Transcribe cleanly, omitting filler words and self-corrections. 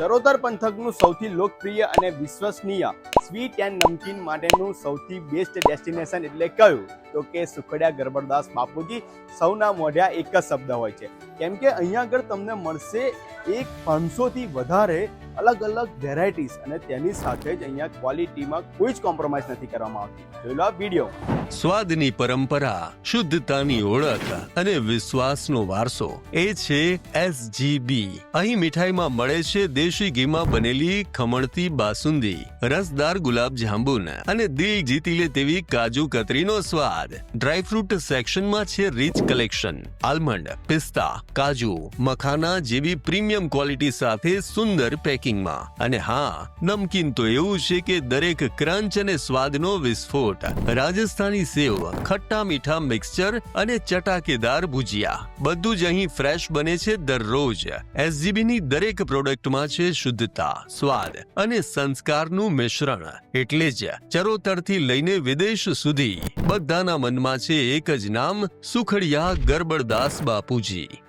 ચરોતર પંથકનું સૌથી લોકપ્રિય અને વિશ્વસનીય સ્વીટ એન્ડ નમકીન માટેનું સૌથી બેસ્ટ ડેસ્ટિનેશન એટલે કયું? તો કે સુખડિયા ગરબડદાસ બાપુજી. સૌના મોઢે એક જ શબ્દ હોય છે, કેમ કે અહીંયા આગળ તમને મળશે 500 થી વધારે અલગ અલગ વેરાયટીઝ અને તેની સાથે જ અહીંયા ક્વોલિટીમાં કોઈ જ કોમ્પ્રોમાઇઝ નથી કરવામાં આવતી. જોઈ લો આ વિડીયો. સ્વાદની પરંપરા, શુદ્ધતાની ઓળખ અને વિશ્વાસનો વારસો એ છે SGB. અહીં મીઠાઈમાં મળે છે દેશી ઘીમાં બનેલી ખમણતી બાસુંદી, રસદાર ગુલાબ જાંબુન અને દિલ જીતી લે તેવી કાજુ કતરીનો સ્વાદ. ડ્રાયફ્રૂટ સેક્શનમાં છે રીચ કલેક્શન, આલમંડ, પિસ્તા, કાજુ, મખાના જેવી પ્રીમિયમ ક્વોલિટી સાથે સુંદર પેકિંગમાં. અને હા, નમકીન તો એવું છે કે દરેક ક્રંચ અને સ્વાદનો વિસ્ફોટ. રાજસ્થાની સેવ, ખટ્ટા મીઠા મિક્સચર અને ચટાકેદાર ભુજિયા, બધું જ અહીં ફ્રેશ બને છે દરરોજ. SGB ની દરેક પ્રોડક્ટમાં છે શુદ્ધતા, સ્વાદ અને સંસ્કારનું મિશ્રણ. એટલે જ ચરોતરથી લઈને વિદેશ સુધી બધાના મનમાં છે એક જ નામ, સુખડિયા ગરબડદાસ બાપુજી.